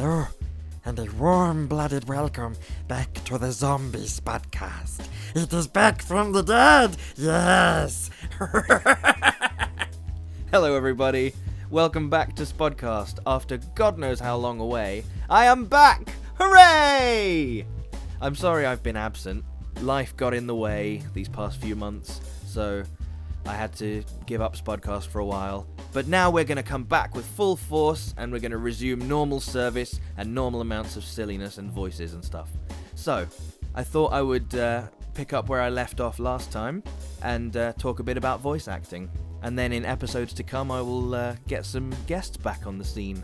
Hello, and a warm-blooded welcome back to the Zombie Spudcast. It is back from the dead, yes! Hello everybody, welcome back to Spudcast. After God knows how long away, I am back! Hooray! I'm sorry I've been absent. Life got in the way these past few months, so I had to give up Spudcast for a while. But now we're going to come back with full force, and we're going to resume normal service and normal amounts of silliness and voices and stuff. So, I thought I would pick up where I left off last time and talk a bit about voice acting. And then in episodes to come, I will get some guests back on the scene.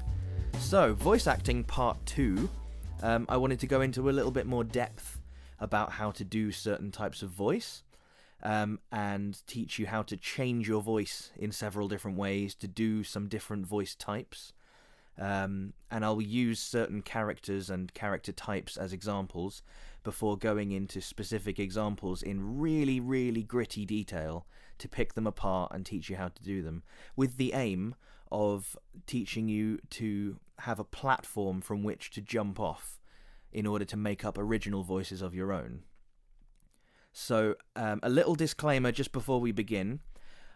So, voice acting part 2, I wanted to go into a little bit more depth about how to do certain types of voice. And teach you how to change your voice in several different ways to do some different voice types. And I'll use certain characters and character types as examples before going into specific examples in really, really gritty detail to pick them apart and teach you how to do them, with the aim of teaching you to have a platform from which to jump off in order to make up original voices of your own. So, a little disclaimer just before we begin.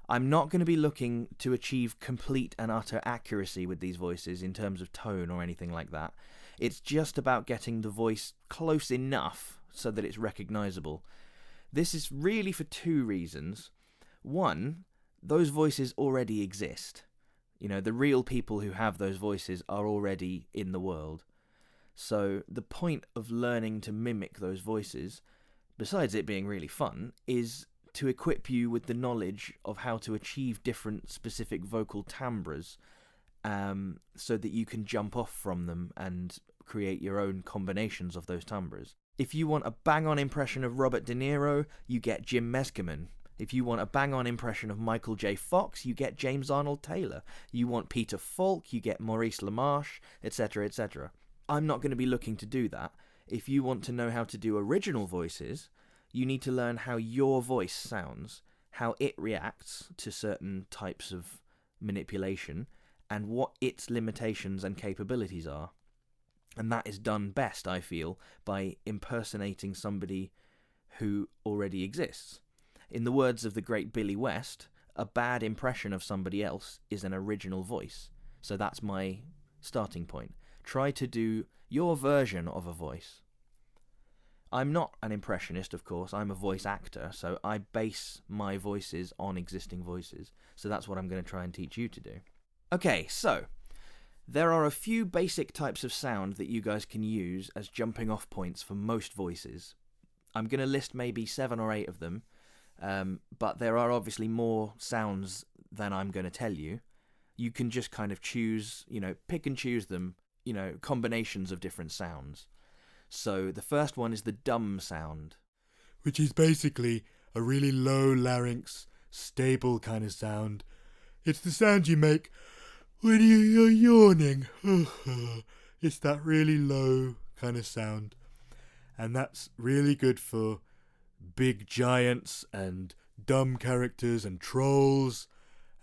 I'm not going to be looking to achieve complete and utter accuracy with these voices in terms of tone or anything like that. It's just about getting the voice close enough so that it's recognisable. This is really for two reasons. One, those voices already exist. You know, the real people who have those voices are already in the world. So, the point of learning to mimic those voices, besides it being really fun, is to equip you with the knowledge of how to achieve different specific vocal timbres, so that you can jump off from them and create your own combinations of those timbres. If you want a bang-on impression of Robert De Niro, you get Jim Meskimen. If you want a bang-on impression of Michael J. Fox, you get James Arnold Taylor. You want Peter Falk, you get Maurice LaMarche, etc., etc. I'm not going to be looking to do that. If you want to know how to do original voices, you need to learn how your voice sounds, how it reacts to certain types of manipulation, and what its limitations and capabilities are. And that is done best, I feel, by impersonating somebody who already exists. In the words of the great Billy West, a bad impression of somebody else is an original voice. So that's my starting point. Try to do your version of a voice. I'm not an impressionist, of course. I'm a voice actor, so I base my voices on existing voices. So that's what I'm going to try and teach you to do. Okay, so there are a few basic types of sound that you guys can use as jumping off points for most voices. I'm going to list maybe 7 or 8 of them, but there are obviously more sounds than I'm going to tell you. You can just kind of choose, pick and choose them, combinations of different sounds. So the first one is the dumb sound, which is basically a really low larynx, stable kind of sound. It's the sound you make when you're yawning. It's that really low kind of sound. And that's really good for big giants and dumb characters and trolls.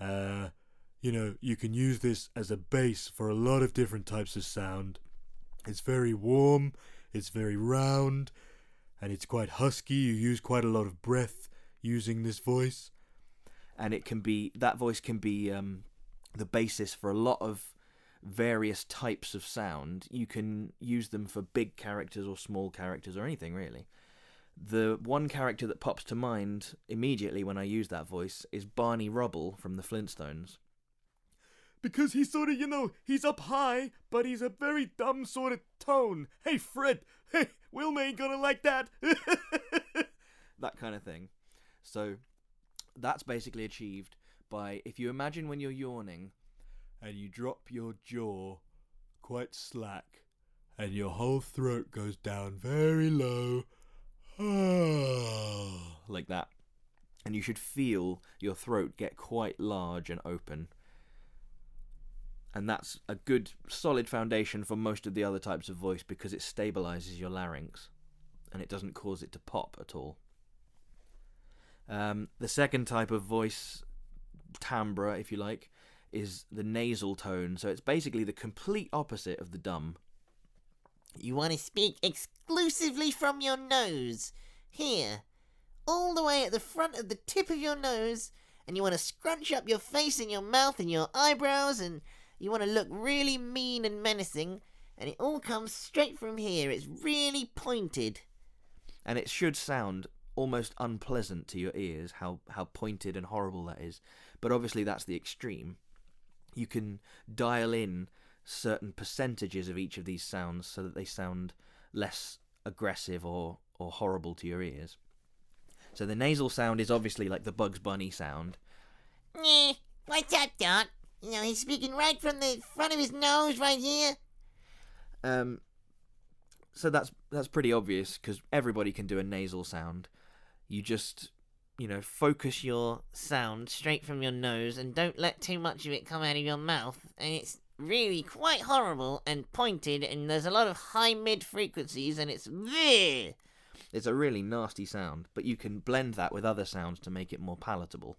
You can use this as a base for a lot of different types of sound. It's very warm, it's very round, and it's quite husky. You use quite a lot of breath using this voice. And that voice can be the basis for a lot of various types of sound. You can use them for big characters or small characters or anything, really. The one character that pops to mind immediately when I use that voice is Barney Rubble from the Flintstones. Because he's sort of, he's up high, but he's a very dumb sort of tone. Hey, Fred, hey, Wilma ain't gonna like that. That kind of thing. So that's basically achieved by, if you imagine when you're yawning, and you drop your jaw quite slack, and your whole throat goes down very low, like that. And you should feel your throat get quite large and open. And that's a good, solid foundation for most of the other types of voice because it stabilizes your larynx and it doesn't cause it to pop at all. The second type of voice timbre, if you like, is the nasal tone. So it's basically the complete opposite of the dumb. You want to speak exclusively from your nose. Here. All the way at the front of the tip of your nose. And you want to scrunch up your face and your mouth and your eyebrows. And you want to look really mean and menacing. And it all comes straight from here. It's really pointed. And it should sound almost unpleasant to your ears, how pointed and horrible that is. But obviously that's the extreme. You can dial in certain percentages of each of these sounds so that they sound less aggressive or horrible to your ears. So the nasal sound is obviously like the Bugs Bunny sound. What's up, Doc? He's speaking right from the front of his nose right here. So that's pretty obvious, because everybody can do a nasal sound. You just, focus your sound straight from your nose and don't let too much of it come out of your mouth. And it's really quite horrible and pointed, and there's a lot of high mid frequencies, and it's bleh. It's a really nasty sound, but you can blend that with other sounds to make it more palatable.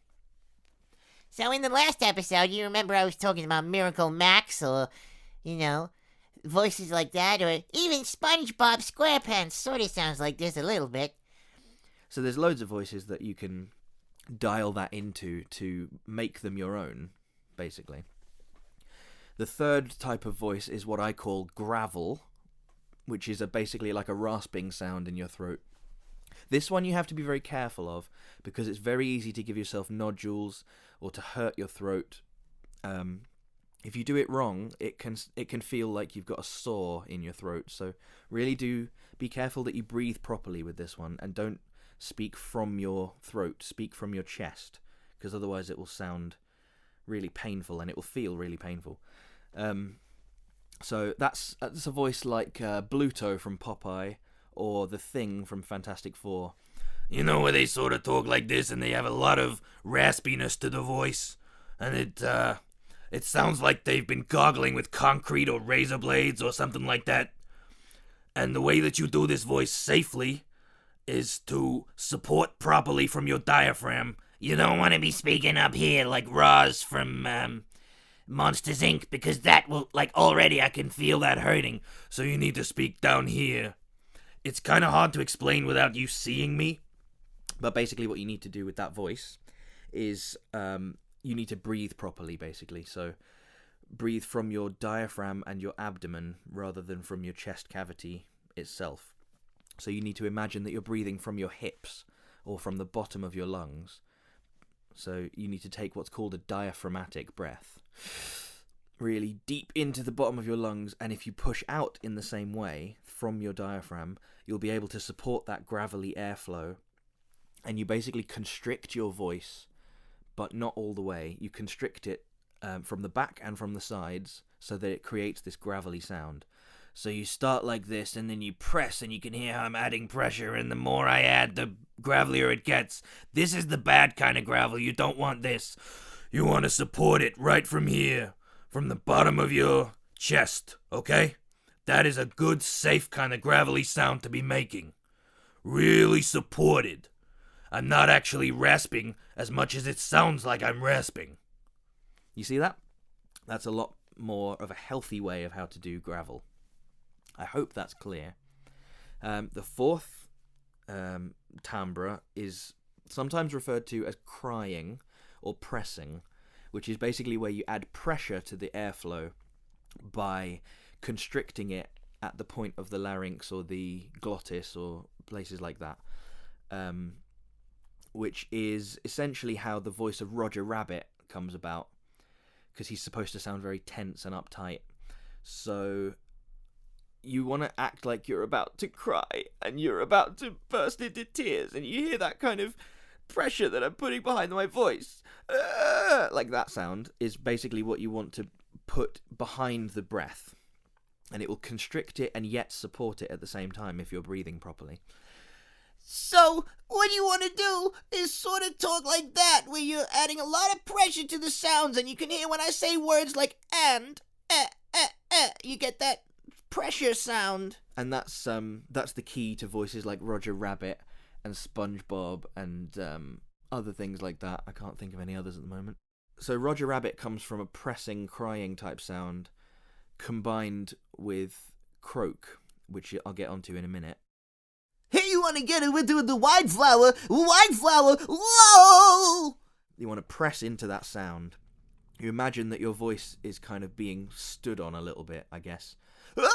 So in the last episode, you remember I was talking about Miracle Max, or, voices like that, or even SpongeBob SquarePants sort of sounds like this a little bit. So there's loads of voices that you can dial that into to make them your own, basically. The third type of voice is what I call gravel, which is basically like a rasping sound in your throat. This one you have to be very careful of, because it's very easy to give yourself nodules or to hurt your throat. If you do it wrong, it can feel like you've got a sore in your throat. So really do be careful that you breathe properly with this one, and don't speak from your throat, speak from your chest, because otherwise it will sound really painful and it will feel really painful. So that's a voice like Bluto from Popeye, or the Thing from Fantastic Four. Where they sort of talk like this and they have a lot of raspiness to the voice, and it sounds like they've been goggling with concrete or razor blades or something like that. And the way that you do this voice safely is to support properly from your diaphragm. You don't want to be speaking up here like Roz from Monsters, Inc., because that will, already I can feel that hurting. So you need to speak down here. It's kind of hard to explain without you seeing me. But basically what you need to do with that voice is you need to breathe properly, basically. So breathe from your diaphragm and your abdomen rather than from your chest cavity itself. So you need to imagine that you're breathing from your hips or from the bottom of your lungs. So you need to take what's called a diaphragmatic breath, really deep into the bottom of your lungs, and if you push out in the same way from your diaphragm, you'll be able to support that gravelly airflow, and you basically constrict your voice, but not all the way. You constrict it from the back and from the sides so that it creates this gravelly sound. So you start like this, and then you press, and you can hear how I'm adding pressure, and the more I add, the gravelier it gets. This is the bad kind of gravel. You don't want this. You want to support it right from here, from the bottom of your chest, okay? That is a good, safe kind of gravelly sound to be making. Really supported. I'm not actually rasping as much as it sounds like I'm rasping. You see that? That's a lot more of a healthy way of how to do gravel. I hope that's clear. The fourth timbre is sometimes referred to as crying or pressing, which is basically where you add pressure to the airflow by constricting it at the point of the larynx or the glottis or places like that, which is essentially how the voice of Roger Rabbit comes about, because he's supposed to sound very tense and uptight. So you want to act like you're about to cry and you're about to burst into tears, and you hear that kind of pressure that I'm putting behind my voice. Like that sound is basically what you want to put behind the breath, and it will constrict it and yet support it at the same time if you're breathing properly. So, what you want to do is sort of talk like that, where you're adding a lot of pressure to the sounds, and you can hear when I say words like and, you get that pressure sound. And that's the key to voices like Roger Rabbit and SpongeBob and other things like that. I can't think of any others at the moment. So Roger Rabbit comes from a pressing, crying type sound combined with croak, which I'll get onto in a minute. Hey, you want to get into the wide flower? Whoa! You want to press into that sound. You imagine that your voice is kind of being stood on a little bit, I guess. Oh!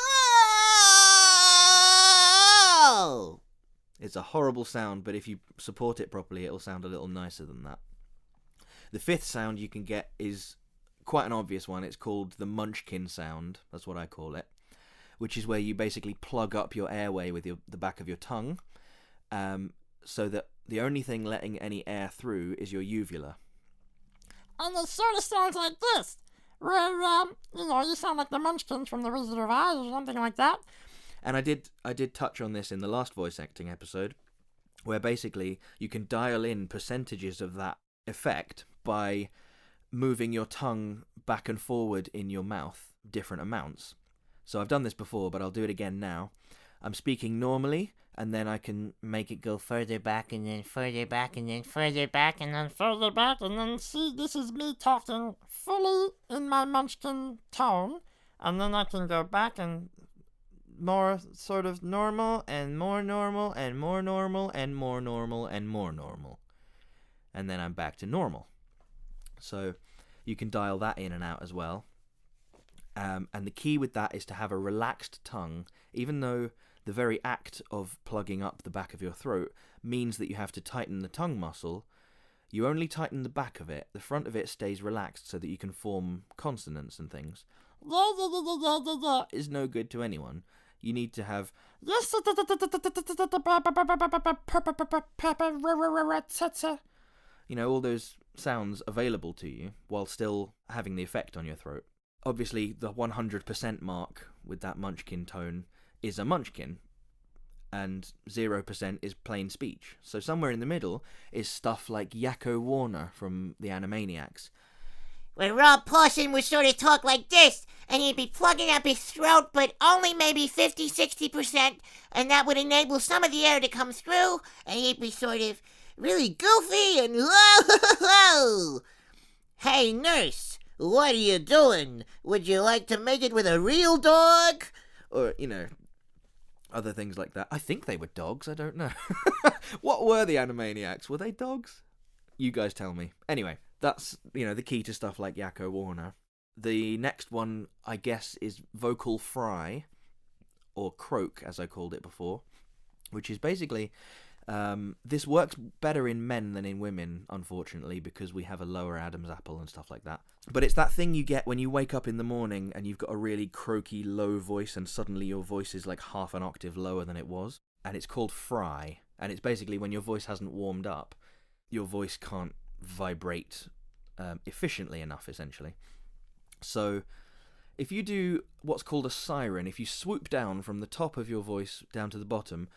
It's a horrible sound, but if you support it properly, it'll sound a little nicer than that. The fifth sound you can get is quite an obvious one. It's called the Munchkin sound. That's what I call it. Which is where you basically plug up your airway with the back of your tongue, so that the only thing letting any air through is your uvula. And it sort of sounds like this, where, you sound like the Munchkins from The Wizard of Oz or something like that. And I did touch on this in the last voice acting episode, where basically you can dial in percentages of that effect by moving your tongue back and forward in your mouth, different amounts. So I've done this before, but I'll do it again now. I'm speaking normally, and then I can make it go further back, and then further back, and then further back, and then Further back, and then see, this is me talking fully in my Munchkin tone, and then I can go back and more sort of normal, and more normal, and more normal, and more normal, and more normal. And then I'm back to normal. So you can dial that in and out as well. And the key with that is to have a relaxed tongue, even though the very act of plugging up the back of your throat means that you have to tighten the tongue muscle. You only tighten the back of it. The front of it stays relaxed so that you can form consonants and things. Is no good to anyone. You need to have all those sounds available to you while still having the effect on your throat. Obviously, the 100% mark with that Munchkin tone is a Munchkin, and 0% is plain speech. So somewhere in the middle is stuff like Yakko Warner from the Animaniacs. Where Rob Paulson would sort of talk like this, and he'd be plugging up his throat, but only maybe 50-60%, and that would enable some of the air to come through, and he'd be sort of really goofy and whoa. Hey, nurse, what are you doing? Would you like to make it with a real dog? Or, other things like that. I think they were dogs, I don't know. What were the Animaniacs? Were they dogs? You guys tell me. Anyway, that's, the key to stuff like Yakko Warner. The next one, I guess, is vocal fry, or croak, as I called it before, which is basically... this works better in men than in women, unfortunately, because we have a lower Adam's apple and stuff like that. But it's that thing you get when you wake up in the morning and you've got a really croaky, low voice, and suddenly your voice is like half an octave lower than it was. And it's called fry. And it's basically when your voice hasn't warmed up, your voice can't vibrate efficiently enough, essentially. So if you do what's called a siren, if you swoop down from the top of your voice down to the bottom,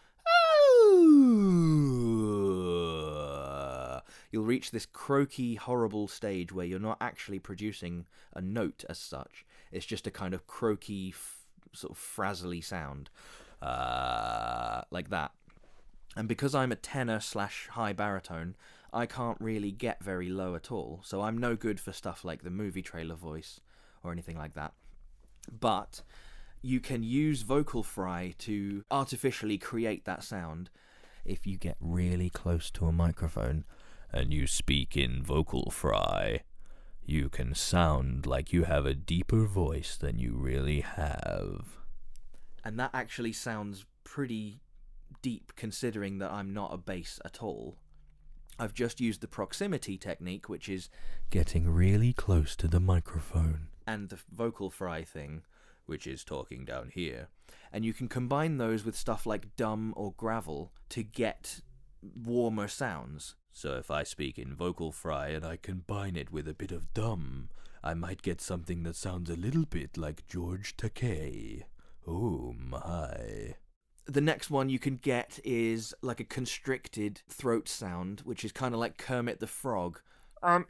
you'll reach this croaky, horrible stage where you're not actually producing a note as such. It's just a kind of croaky, sort of frazzly sound. Like that. And because I'm a tenor/high baritone, I can't really get very low at all. So I'm no good for stuff like the movie trailer voice or anything like that. But you can use vocal fry to artificially create that sound if you get really close to a microphone and you speak in vocal fry. You can sound like you have a deeper voice than you really have. And that actually sounds pretty deep considering that I'm not a bass at all. I've just used the proximity technique, which is getting really close to the microphone, and the vocal fry thing, which is talking down here. And you can combine those with stuff like dumb or gravel to get warmer sounds. So if I speak in vocal fry and I combine it with a bit of dumb, I might get something that sounds a little bit like George Takei. Oh my. The next one you can get is like a constricted throat sound, which is kind of like Kermit the Frog.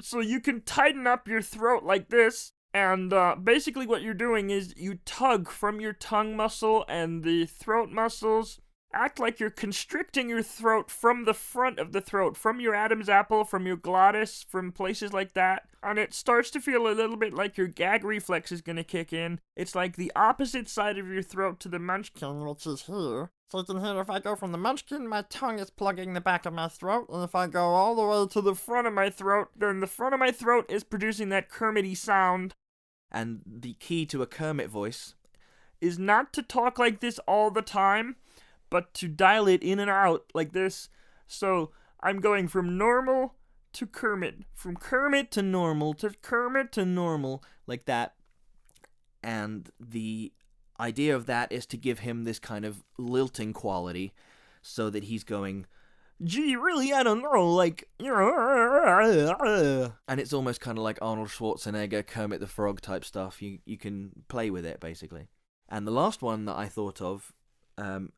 So you can tighten up your throat like this, and basically what you're doing is you tug from your tongue muscle and the throat muscles, act like you're constricting your throat from the front of the throat, from your Adam's apple, from your glottis, from places like that. And it starts to feel a little bit like your gag reflex is going to kick in. It's like the opposite side of your throat to the Munchkin, Which is here. So you can hear if I go from the Munchkin, my tongue is plugging the back of my throat, and if I go all the way to the front of my throat, then the front of my throat is producing that Kermit-y sound. And the key to a Kermit voice is not to talk like this all the time, but to dial it in and out like this. So I'm going from normal to Kermit, from Kermit to normal, to Kermit to normal, like that. And the idea of that is to give him this kind of lilting quality, so that he's going, gee, really, I don't know, like, and it's almost kind of like Arnold Schwarzenegger, Kermit the Frog type stuff. You can play with it, basically. And the last one that I thought of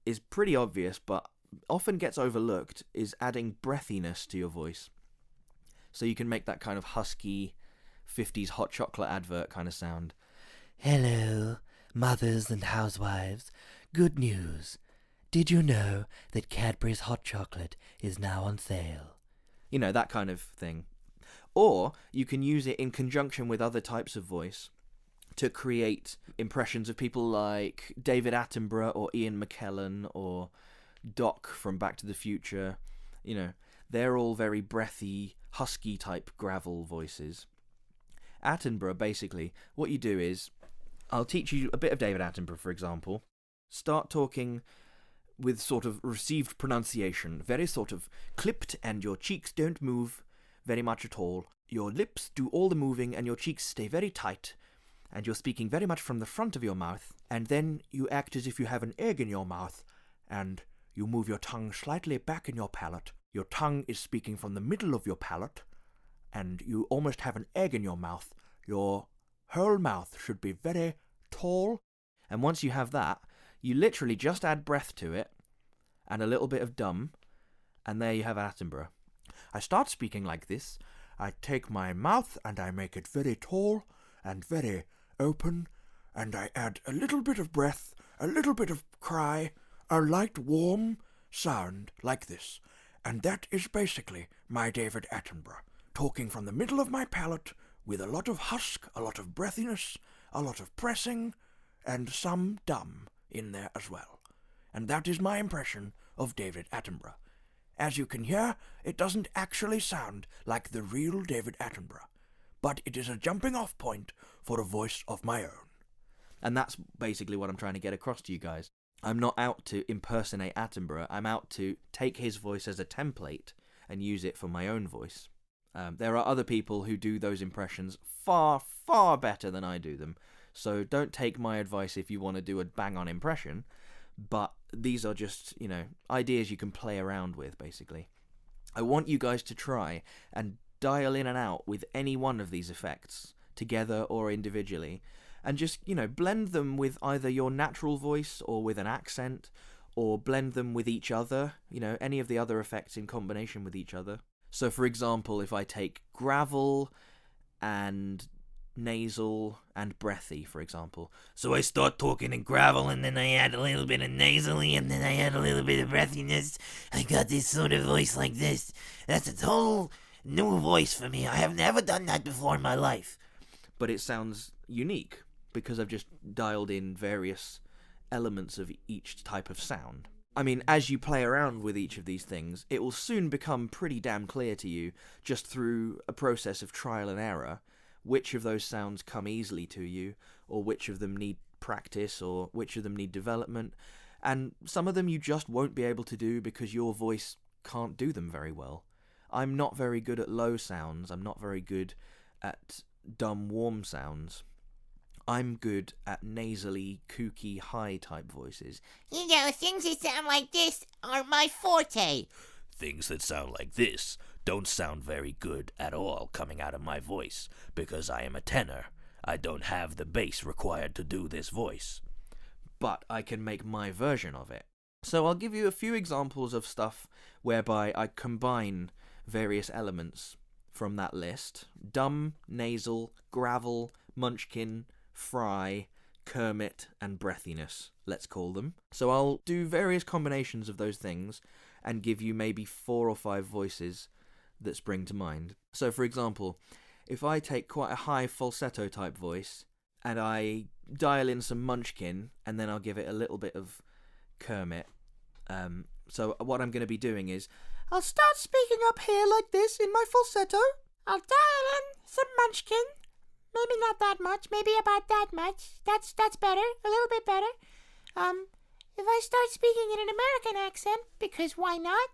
is pretty obvious, but often gets overlooked, is adding breathiness to your voice. So you can make that kind of husky 50s hot chocolate advert kind of sound. Hello, mothers and housewives. Good news. Did you know that Cadbury's hot chocolate is now on sale? You know, that kind of thing. Or you can use it in conjunction with other types of voice to create impressions of people like David Attenborough or Ian McKellen or Doc from Back to the Future. You know, they're all very breathy, husky type gravel voices. Attenborough, basically, what you do is, I'll teach you a bit of David Attenborough, for example. Start talking with sort of received pronunciation, very sort of clipped, and your cheeks don't move very much at all. Your lips do all the moving and your cheeks stay very tight, and you're speaking very much from the front of your mouth, and then you act as if you have an egg in your mouth, and you move your tongue slightly back in your palate. Your tongue is speaking from the middle of your palate, and you almost have an egg in your mouth. Your whole mouth should be very tall, and once you have that, you literally just add breath to it, and a little bit of dumb, and there you have Attenborough. I start speaking like this. I take my mouth and I make it very tall and very open, and I add a little bit of breath, a little bit of cry, a light warm sound like this. And that is basically my David Attenborough, talking from the middle of my palate with a lot of husk, a lot of breathiness, a lot of pressing, and some dumb in there as well. And that is my impression of David Attenborough. As you can hear, it doesn't actually sound like the real David Attenborough, but it is a jumping off point for a voice of my own. And that's basically what I'm trying to get across to you guys. I'm not out to impersonate Attenborough. I'm out to take his voice as a template and use it for my own voice. There are other people who do those impressions far, far better than I do them. So don't take my advice if you want to do a bang-on impression. But these are just, ideas you can play around with, basically. I want you guys to try and dial in and out with any one of these effects, together or individually, and just, blend them with either your natural voice or with an accent, or blend them with each other, any of the other effects in combination with each other. So, for example, if I take gravel and nasal and breathy, for example. So I start talking in gravel, and then I add a little bit of nasally, and then I add a little bit of breathiness. I got this sort of voice like this. That's a total new voice for me. I have never done that before in my life. But it sounds unique, because I've just dialed in various elements of each type of sound. I mean, as you play around with each of these things, it will soon become pretty damn clear to you, just through a process of trial and error, which of those sounds come easily to you, or which of them need practice, or which of them need development, and some of them you just won't be able to do because your voice can't do them very well. I'm not very good at low sounds, I'm not very good at dumb warm sounds. I'm good at nasally, kooky, high type voices. Things that sound like this are my forte. Things that sound like this don't sound very good at all coming out of my voice, because I am a tenor. I don't have the bass required to do this voice. But I can make my version of it. So I'll give you a few examples of stuff whereby I combine various elements from that list. Dumb, nasal, gravel, Munchkin, fry, Kermit, and Breathiness, let's call them. So I'll do various combinations of those things and give you maybe 4 or 5 voices that spring to mind. So for example, if I take quite a high falsetto type voice and I dial in some Munchkin and then I'll give it a little bit of Kermit. So what I'm going to be doing is I'll start speaking up here like this in my falsetto. I'll dial in some Munchkin. Maybe not that much, maybe about that much. That's better, a little bit better. If I start speaking in an American accent, because why not?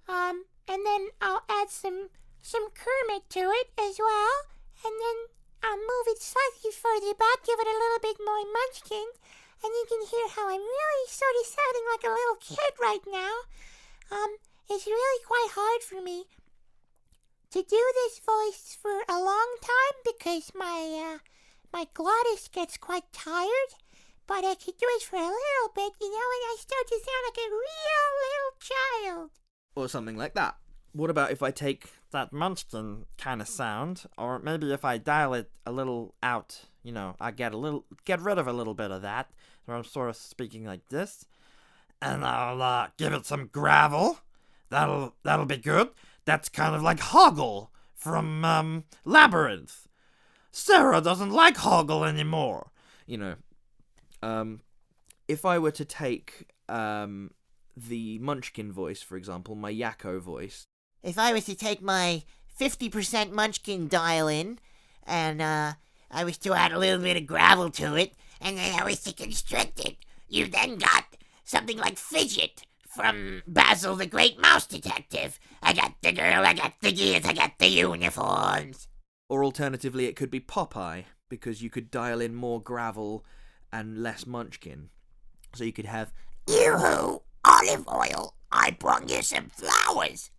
And then I'll add some Kermit to it as well, and then I'll move it slightly further back, give it a little bit more Munchkin, and you can hear how I'm really sort of sounding like a little kid right now. It's really quite hard for me to do this voice for a long time because my glottis gets quite tired, but I could do it for a little bit, and I start to sound like a real little child. Or something like that. What about if I take That Munchkin kind of sound, or maybe if I dial it a little out, I get rid of a little bit of that, so I'm sort of speaking like this, and I'll give it some gravel. That'll be good. That's kind of like Hoggle from Labyrinth. Sarah doesn't like Hoggle anymore. If I were to take the Munchkin voice, for example, my Yakko voice. If I was to take my 50% Munchkin dial in, and I was to add a little bit of gravel to it, and then I was to constrict it, you then got something like Fidget from Basil the Great Mouse Detective. I got the girl, I got the gears, I got the uniforms. Or alternatively, it could be Popeye, because you could dial in more gravel and less Munchkin. So you could have, Yoo-hoo, olive oil, I brought you some flowers.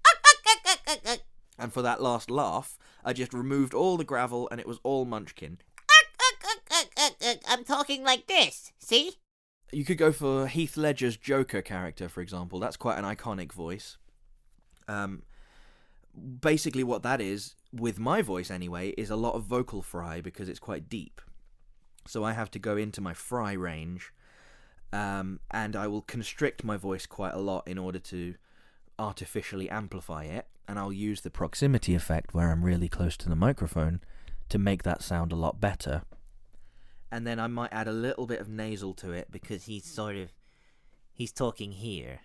and for that last laugh, I just removed all the gravel and it was all Munchkin. I'm talking like this, see? You could go for Heath Ledger's Joker character, for example. That's quite an iconic voice. Basically what that is, with my voice anyway, is a lot of vocal fry because it's quite deep. So I have to go into my fry range, and I will constrict my voice quite a lot in order to artificially amplify it, and I'll use the proximity effect where I'm really close to the microphone to make that sound a lot better. And then I might add a little bit of nasal to it because he's talking here.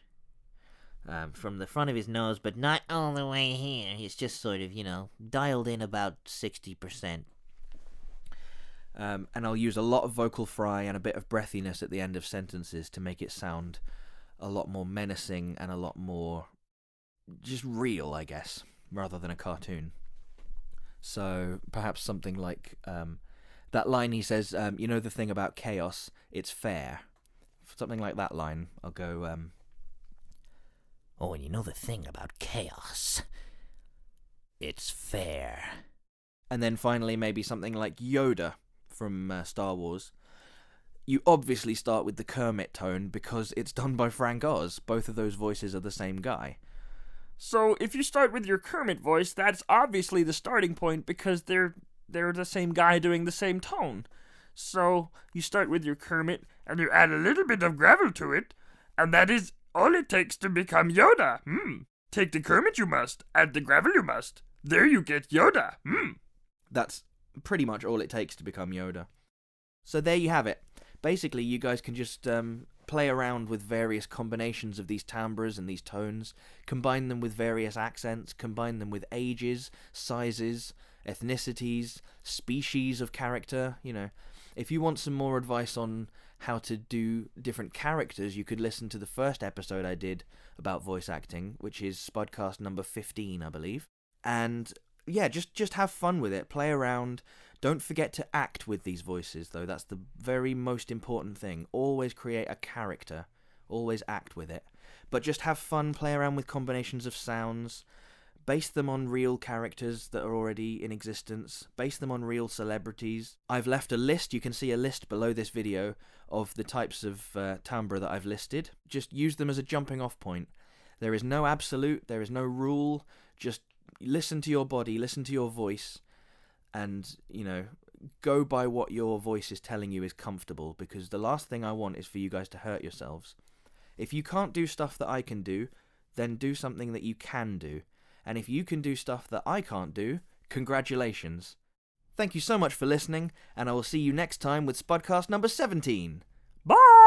From the front of his nose, but not all the way here. He's just sort of, dialed in about 60%. And I'll use a lot of vocal fry and a bit of breathiness at the end of sentences to make it sound a lot more menacing and a lot more just real, I guess, rather than a cartoon. So perhaps something like that line he says, the thing about chaos, it's fair. Something like that line. I'll go, Oh, and you know the thing about chaos, it's fair. And then finally maybe something like Yoda from Star Wars. You obviously start with the Kermit tone because it's done by Frank Oz. Both of those voices are the same guy. So if you start with your Kermit voice, that's obviously the starting point because they're the same guy doing the same tone. So you start with your Kermit and you add a little bit of gravel to it, and that is all it takes to become Yoda. Take the Kermit you must, add the gravel you must. There you get Yoda. That's pretty much all it takes to become Yoda. So there you have it. Basically, you guys can just play around with various combinations of these timbres and these tones, combine them with various accents, combine them with ages, sizes, ethnicities, species of character. If you want some more advice on how to do different characters, you could listen to the first episode I did about voice acting, which is Spudcast number 15, I believe. And yeah, just have fun with it, play around. Don't forget to act with these voices, though. That's the very most important thing. Always create a character. Always act with it. But just have fun, play around with combinations of sounds. Base them on real characters that are already in existence. Base them on real celebrities. I've left a list. You can see a list below this video of the types of timbre that I've listed. Just use them as a jumping off point. There is no absolute. There is no rule. Just listen to your body. Listen to your voice. And, go by what your voice is telling you is comfortable, because the last thing I want is for you guys to hurt yourselves. If you can't do stuff that I can do, then do something that you can do. And if you can do stuff that I can't do, congratulations. Thank you so much for listening, and I will see you next time with Spudcast number 17. Bye!